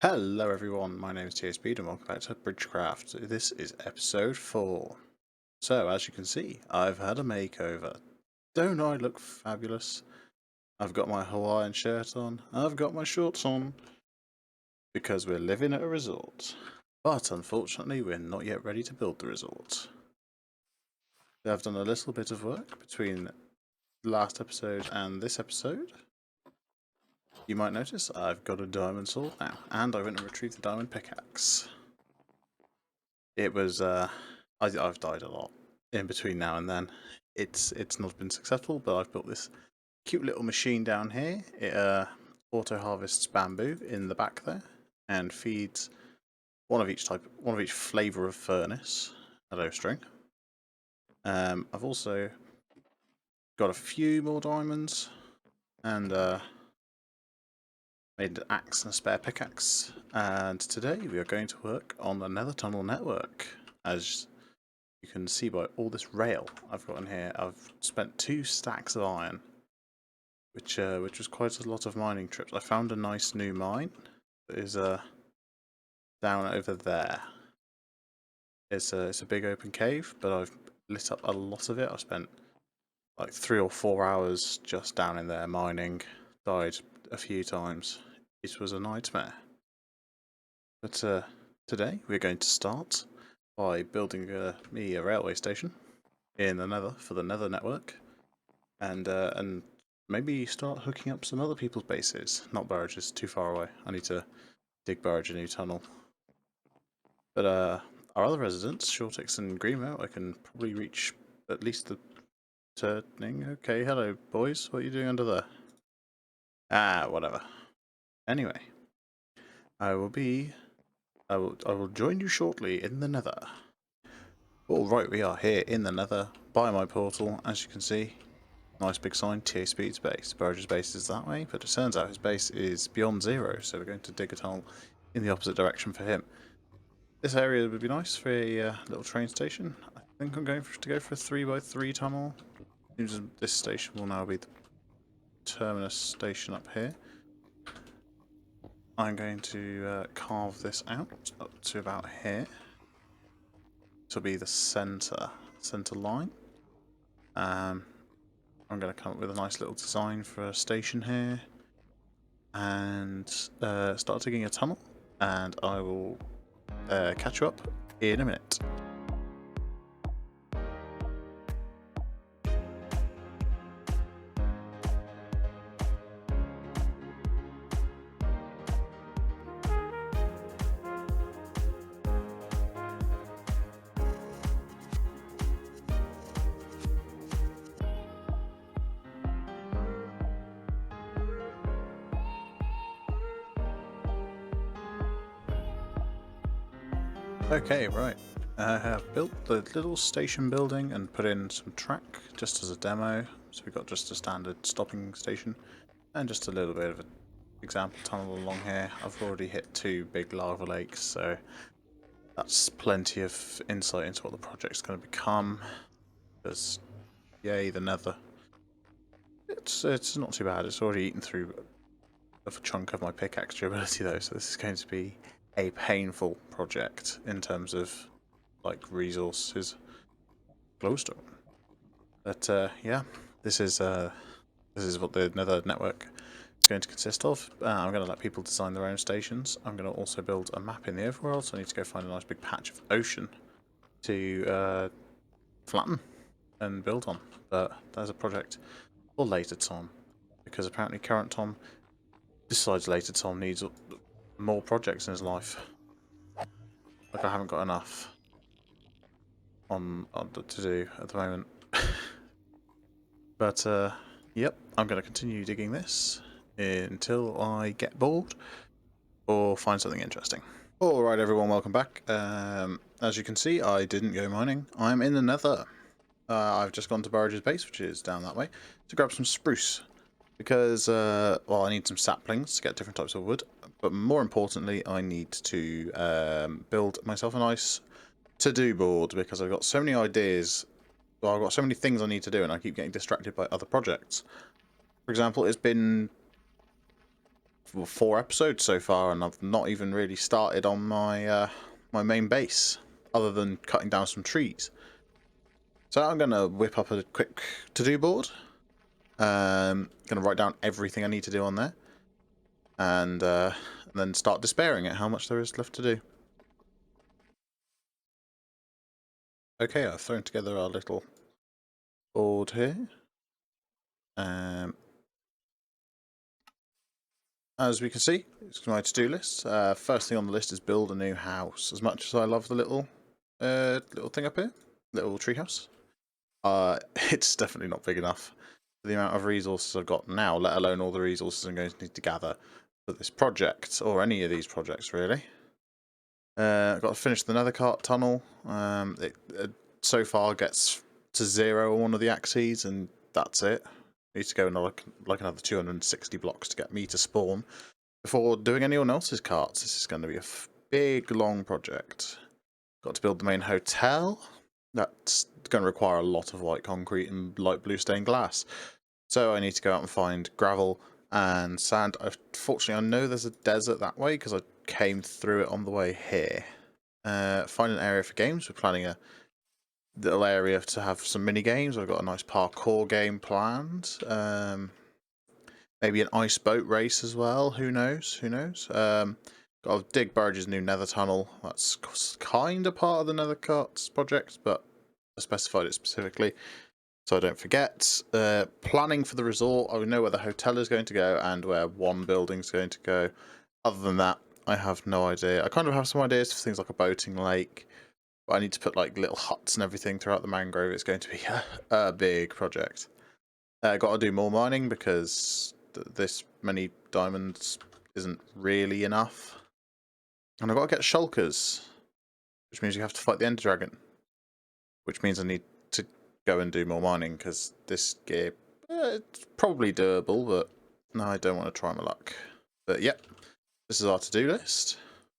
Hello everyone, my name is TSP and welcome back to BridgeCraft. This is episode 4. So, as you can see, I've had a makeover. Don't I look fabulous? I've got my Hawaiian shirt on, I've got my shorts on, because we're living at a resort. But unfortunately, we're not yet ready to build the resort. I've done a little bit of work between the last episode and this episode. You might notice I've got a diamond sword now, and I went and retrieved the diamond pickaxe. It was, I've died a lot in between now and then. It's not been successful, but I've built this cute little machine down here. It auto harvests bamboo in the back there and feeds one of each flavour of furnace. Hello, string. I've also got a few more diamonds and made an axe and a spare pickaxe. And today we are going to work on the Nether Tunnel network. As you can see by all this rail I've got in here, I've spent 2 stacks of iron, which was quite a lot of mining trips. I found a nice new mine that is down over there. It's a big open cave, but I've lit up a lot of it. I've spent like 3 or 4 hours just down in there mining. Died a few times. It was a nightmare. But today we're going to start by building me a railway station in the Nether for the Nether network, and maybe start hooking up some other people's bases. Not Burridge, is too far away. I need to dig Burridge a new tunnel. But our other residents, Shortix and Greenmo, I can probably reach at least the turning. Okay, hello boys, what are you doing under there? Ah, whatever. Anyway, I will join you shortly in the Nether. Alright, we are here in the Nether by my portal, as you can see. Nice big sign, TA Speed's base. Burridge's base is that way, but it turns out his base is beyond 0, so we're going to dig a tunnel in the opposite direction for him. This area would be nice for a little train station. I think I'm going to go for a 3x3 tunnel. Seems this station will now be the terminus station up here. I'm going to carve this out up to about here. This will be the center line. I'm going to come up with a nice little design for a station here and start digging a tunnel, and I will catch you up in a minute. Okay, right. I have built the little station building and put in some track just as a demo. So we've got just a standard stopping station and just a little bit of an example tunnel along here. I've already hit 2 big lava lakes, so that's plenty of insight into what the project's going to become. Because, yay, the Nether. It's not too bad. It's already eaten through a chunk of my pickaxe durability though, so this is going to be a painful project in terms of like resources. Glowstone. But yeah, this is what the Nether network is going to consist of. I'm going to let people design their own stations. I'm going to also build a map in the overworld, so I need to go find a nice big patch of ocean to flatten and build on. But there's a project for later Tom, because apparently current Tom decides later Tom needs more projects in his life. Like, I haven't got enough to do at the moment. But yep, I'm going to continue digging this until I get bored or find something interesting. Alright everyone, welcome back. As you can see, I didn't go mining. I'm in the Nether. I've just gone to Burridge's base, which is down that way, to grab some spruce. Because, well, I need some saplings to get different types of wood. But more importantly, I need to build myself a nice to-do board, because I've got so many ideas. Well, I've got so many things I need to do, and I keep getting distracted by other projects. For example, it's been 4 episodes so far, and I've not even really started on my my main base, other than cutting down some trees. So I'm gonna whip up a quick to-do board. Gonna write down everything I need to do on there, and then start despairing at how much there is left to do. Okay, I've thrown together our little board here. As we can see, it's my to-do list. First thing on the list is build a new house. As much as I love the little thing up here, little treehouse, it's definitely not big enough for the amount of resources I've got now, let alone all the resources I'm going to need to gather for this project, or any of these projects really. I've got to finish the Nethercart Tunnel. It so far gets to 0 on one of the axes, and that's it. Need to go like another 260 blocks to get me to spawn before doing anyone else's carts. This is going to be a big, long project. Got to build the main hotel. That's going to require a lot of white concrete and light blue stained glass. So I need to go out and find gravel and sand. Fortunately, I know there's a desert that way because I came through it on the way here. Find an area for games. We're planning a little area to have some mini games. I've got a nice parkour game planned. Maybe an ice boat race as well. Who knows? Who knows? Got to dig Burridge's new nether tunnel. That's kind of part of the Nethercart's project, but I specified it specifically so I don't forget. Planning for the resort. I know where the hotel is going to go and where one building's going to go. Other than that, I have no idea. I kind of have some ideas for things like a boating lake. But I need to put like little huts and everything throughout the mangrove. It's going to be a big project. Got to do more mining because this many diamonds isn't really enough. And I've got to get shulkers, which means you have to fight the Ender Dragon. Which means I need to go and do more mining because this gear, it's probably doable, but no, I don't want to try my luck. But yep, this is our to-do list.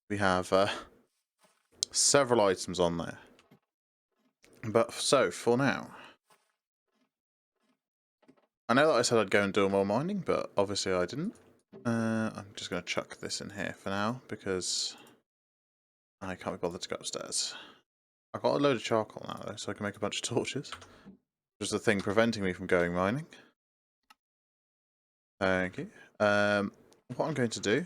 We have several items on there. But so, for now, I know that I said I'd go and do more mining, but obviously I didn't. I'm just going to chuck this in here for now because I can't be bothered to go upstairs. I've got a load of charcoal now though, so I can make a bunch of torches. Just the thing preventing me from going mining. Thank you. What I'm going to do,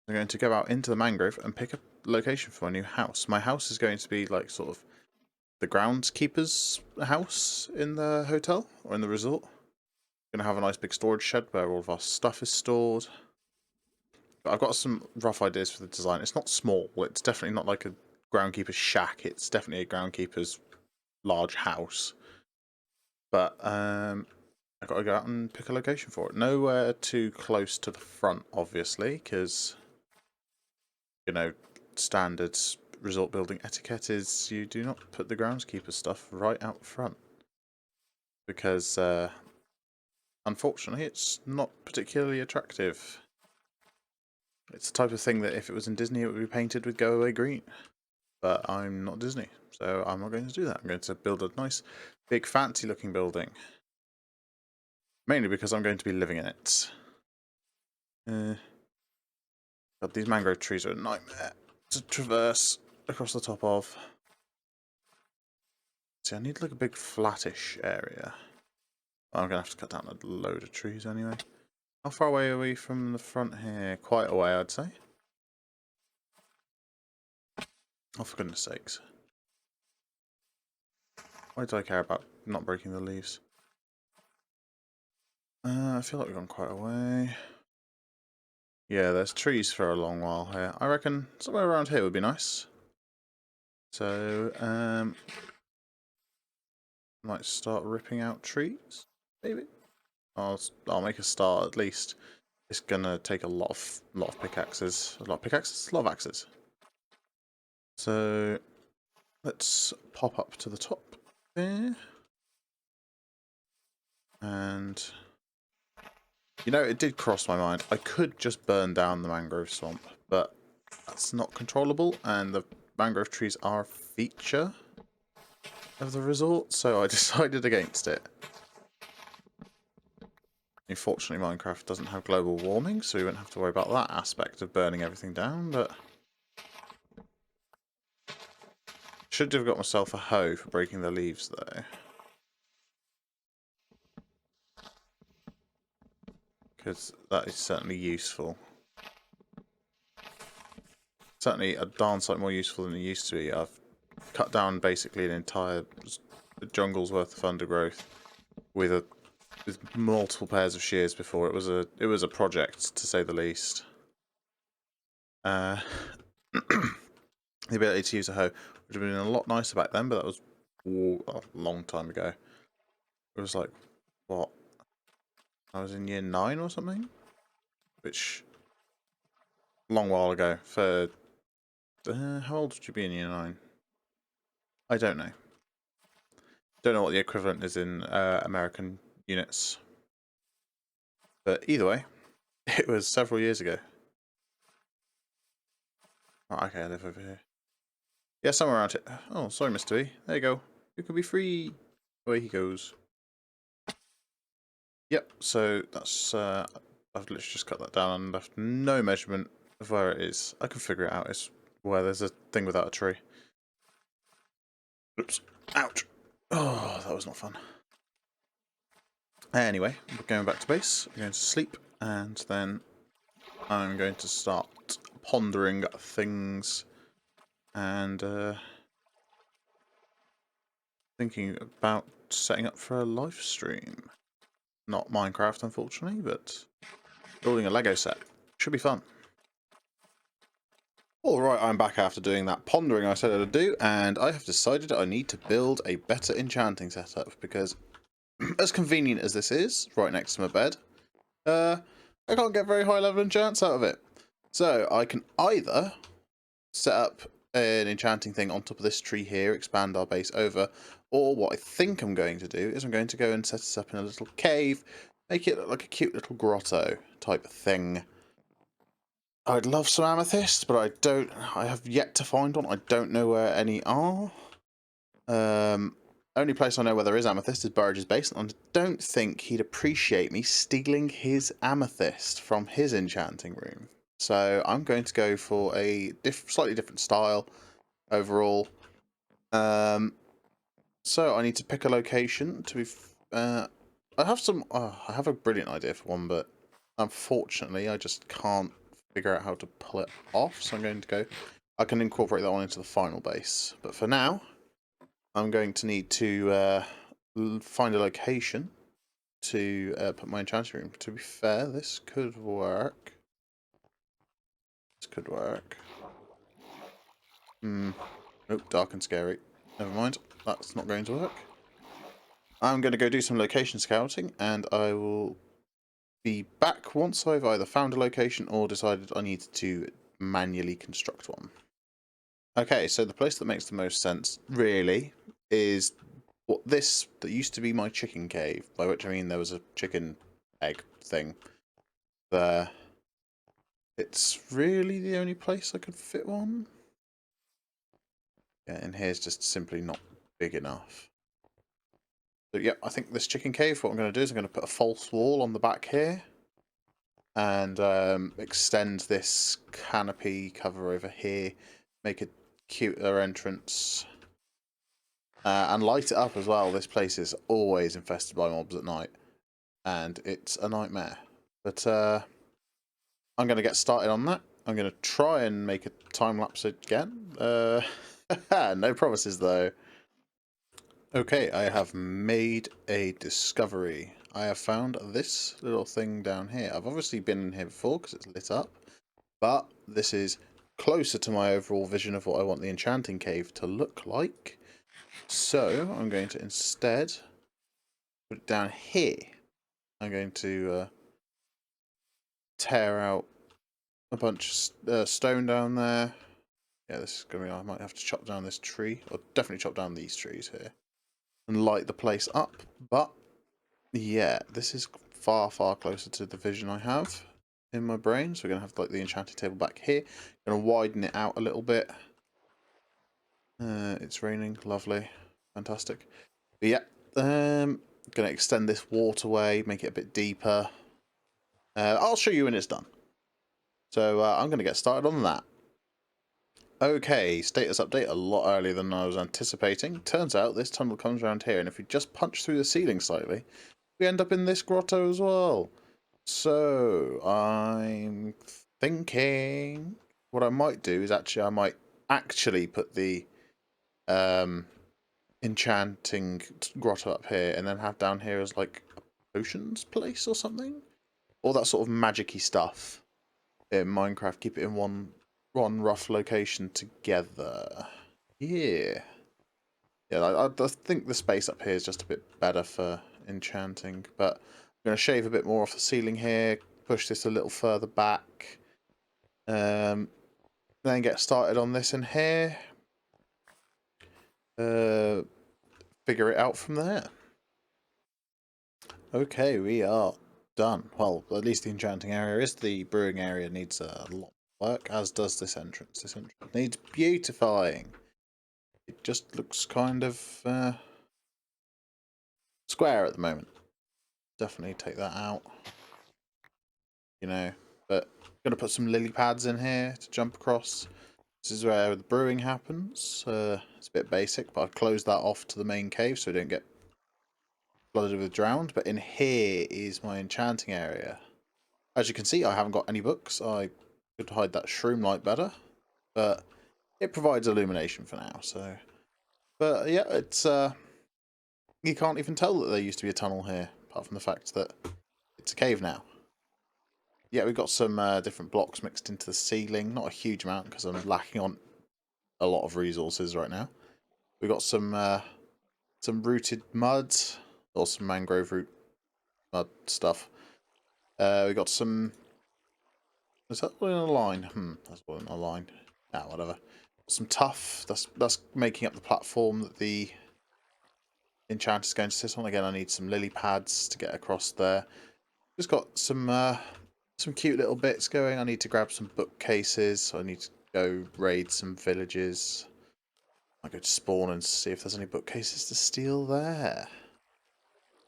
I'm going to go out into the mangrove and pick a location for my new house. My house is going to be like sort of the groundskeeper's house in the hotel or in the resort. Going to have a nice big storage shed where all of our stuff is stored. But I've got some rough ideas for the design. It's not small. It's definitely not like a groundkeeper's shack. It's definitely a groundkeeper's large house. But I've got to go out and pick a location for it. Nowhere too close to the front, obviously, because, you know, standard resort building etiquette is you do not put the groundskeeper stuff right out front. Because, unfortunately, it's not particularly attractive. It's the type of thing that if it was in Disney, it would be painted with go away green. But I'm not Disney, so I'm not going to do that. I'm going to build a nice, big, fancy-looking building. Mainly because I'm going to be living in it. But these mangrove trees are a nightmare to traverse across the top of. See, I need like a big flattish area. I'm going to have to cut down a load of trees anyway. How far away are we from the front here? Quite a way, I'd say. Oh, for goodness sakes. Why do I care about not breaking the leaves? I feel like we've gone quite a way. Yeah, there's trees for a long while here. I reckon somewhere around here would be nice. So, might start ripping out trees, maybe. I'll make a start at least. It's gonna take a lot of pickaxes. A lot of pickaxes? A lot of axes. So let's pop up to the top here. And you know, it did cross my mind. I could just burn down the mangrove swamp, but that's not controllable, and the mangrove trees are a feature of the resort, so I decided against it. Unfortunately, Minecraft doesn't have global warming, so we won't have to worry about that aspect of burning everything down, but... Should have got myself a hoe for breaking the leaves, though. Because that is certainly useful. Certainly a darn sight more useful than it used to be. I've cut down basically an entire jungle's worth of undergrowth with multiple pairs of shears before. It was a project, to say the least. The ability to use a hoe would have been a lot nicer back then, but that was a long time ago. It was like, what? I was in year 9 or something? Which, a long while ago. For, how old would you be in year 9? I don't know. Don't know what the equivalent is in American units. But either way, it was several years ago. Oh, okay, I live over here. Yeah, somewhere around it. Oh, sorry, Mr. B. There you go. You can be free. Away he goes. Yep, so that's... I've literally just cut that down and left no measurement of where it is. I can figure it out. It's where there's a thing without a tree. Oops. Ouch. Oh, that was not fun. Anyway, we're going back to base. We're going to sleep, and then I'm going to start pondering things and thinking about setting up for a live stream. Not Minecraft, unfortunately, but building a Lego set. Should be fun. Alright, I'm back after doing that pondering I said I'd do, and I have decided I need to build a better enchanting setup, because as convenient as this is, right next to my bed, I can't get very high level enchants out of it. So I can either set up an enchanting thing on top of this tree here, expand our base over, or what I think I'm going to do is I'm going to go and set us up in a little cave, make it look like a cute little grotto type thing. I'd love some amethyst, but I have yet to find one. I don't know where any are. Only place I know where there is amethyst is Burridge's base, and I don't think he'd appreciate me stealing his amethyst from his enchanting room. So I'm going to go for a slightly different style overall. So I need to pick a location to be... I have a brilliant idea for one, but unfortunately I just can't figure out how to pull it off. So I'm going to go... I can incorporate that one into the final base. But for now, I'm going to need to find a location to put my enchanting room. To be fair, this could work. This could work. Oh, dark and scary. Never mind. That's not going to work. I'm going to go do some location scouting, and I will be back once I've either found a location or decided I need to manually construct one. Okay, so the place that makes the most sense, really, is that used to be my chicken cave, by which I mean there was a chicken egg thing there. It's really the only place I could fit one. Yeah, and here's just simply not big enough. So yeah, I think this chicken cave, what I'm going to do is I'm going to put a false wall on the back here. And extend this canopy cover over here. Make a cuter entrance. And light it up as well. This place is always infested by mobs at night. And it's a nightmare. But I'm going to get started on that. I'm going to try and make a time-lapse again. No promises, though. Okay, I have made a discovery. I have found this little thing down here. I've obviously been in here before because it's lit up, but this is closer to my overall vision of what I want the enchanting cave to look like. So I'm going to instead put it down here. I'm going to tear out a bunch of stone down there. Yeah, this is going to be... I might have to chop down this tree, or definitely chop down these trees here. And light the place up, but yeah, this is far, far closer to the vision I have in my brain. So we're going to have like the enchanting table back here. Going to widen it out a little bit. It's raining, lovely, fantastic. But yeah, going to extend this waterway, make it a bit deeper, I'll show you when it's done. So I'm going to get started on that. Okay, status update a lot earlier than I was anticipating. Turns out this tunnel comes around here, and if we just punch through the ceiling slightly, we end up in this grotto as well. So I'm thinking what I might do is I might actually put the enchanting grotto up here, and then have down here as like a potions place or something, all that sort of magic-y stuff in Minecraft. Keep it in one rough location together. Yeah. Yeah, I think the space up here is just a bit better for enchanting, but I'm going to shave a bit more off the ceiling here, push this a little further back, then get started on this in here, figure it out from there. Okay, we are done. Well, at least the enchanting area is. The brewing area needs a lot of work, as does this entrance. This entrance needs beautifying. It just looks kind of square at the moment. Definitely take that out. You know, but I'm going to put some lily pads in here to jump across. This is where the brewing happens. It's a bit basic, but I've closed that off to the main cave so we don't get flooded with drowned. But in here is my enchanting area. As you can see, I haven't got any books. I could hide that shroom light better, but it provides illumination for now. So, but yeah, it's you can't even tell that there used to be a tunnel here, apart from the fact that it's a cave now. Yeah, we've got some different blocks mixed into the ceiling. Not a huge amount because I'm lacking on a lot of resources right now. We've got some rooted mud or some mangrove root mud stuff. We got some. Is that all in a line? That's all in a line. Ah, whatever. Some tuff. That's making up the platform that the enchanter is going to sit on. Again, I need some lily pads to get across there. Just got some cute little bits going. I need to grab some bookcases. I need to go raid some villages. I go to spawn and see if there's any bookcases to steal there.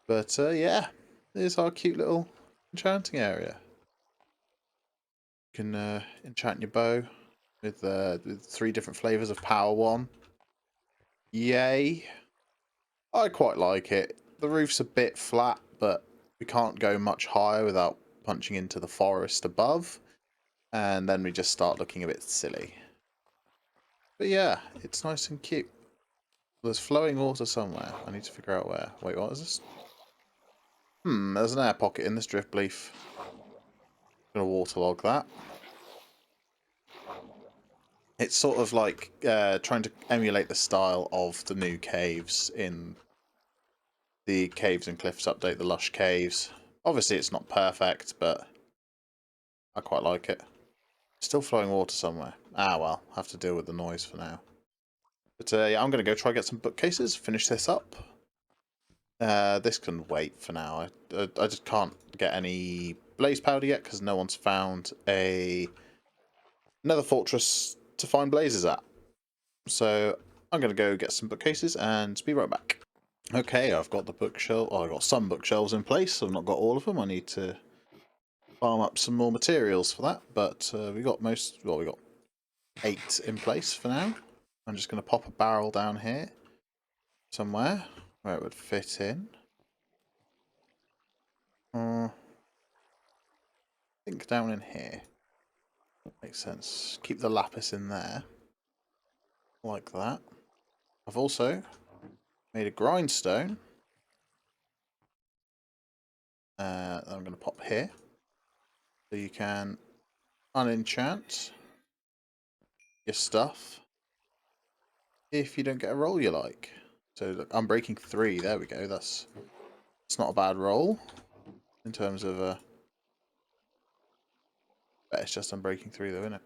But yeah, there's our cute little enchanting area. You can enchant your bow with 3 different flavors of power 1. Yay! I quite like it. The roof's a bit flat, but we can't go much higher without punching into the forest above, and then we just start looking a bit silly. But yeah, it's nice and cute. There's flowing water somewhere. I need to figure out where. Wait, what is this? There's an air pocket in this drift leaf. Gonna waterlog that. It's sort of like trying to emulate the style of the new caves in the Caves and Cliffs update, the Lush Caves. Obviously it's not perfect, but I quite like it. Still flowing water somewhere. Ah well, have to deal with the noise for now. But yeah, I'm going to go try get some bookcases, finish this up. This can wait for now. I just can't get any blaze powder yet because no one's found another fortress to find blazes at. So I'm going to go get some bookcases and be right back. Okay, I've got the bookshelf. Oh, I've got some bookshelves in place. I've not got all of them. I need to farm up some more materials for that. But we got most. Well, we got 8 in place for now. I'm just going to pop a barrel down here somewhere where it would fit in. I think down in here. Makes sense. Keep the lapis in there. Like that. I've also made a grindstone. That I'm going to pop here. So you can unenchant your stuff if you don't get a roll you like. So look, I'm breaking 3. There we go. That's not a bad roll in terms of but it's just I'm breaking 3 though, isn't it?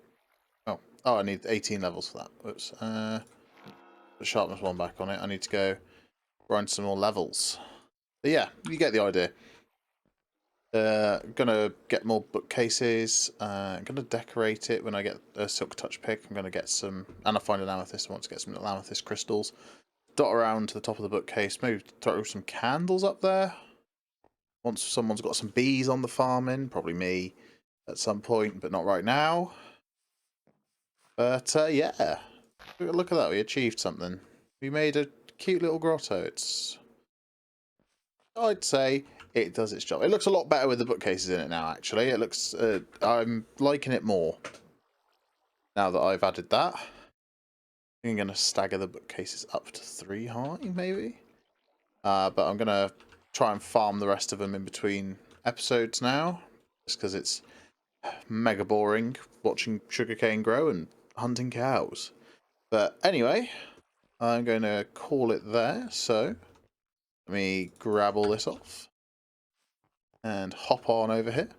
Oh, I need 18 levels for that. Whoops. Put sharpness 1 back on it. I need to go grind some more levels. But yeah, you get the idea. Gonna get more bookcases. I'm gonna decorate it when I get a silk touch pick. I'm gonna get some, and I find an amethyst. I want to get some little amethyst crystals. Dot around to the top of the bookcase. Maybe throw some candles up there. once someone's got some bees on the farming, probably me at some point, but not right now. But yeah, look at that, we achieved something. We made a cute little grotto. I'd say it does its job. It looks a lot better with the bookcases in it now, actually. It looks, I'm liking it more now that I've added that. I'm going to stagger the bookcases up to 3 high, maybe. But I'm going to try and farm the rest of them in between episodes now, just because it's mega boring watching sugarcane grow and hunting cows. But anyway, I'm going to call it there. So let me grab all this off and hop on over here.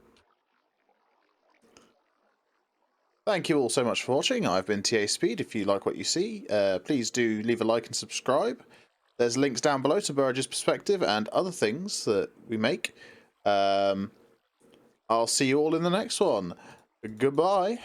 Thank you all so much for watching. I've been TA Speed. If you like what you see, please do leave a like and subscribe. There's links down below to Burridge's perspective and other things that we make. I'll see you all in the next one. Goodbye.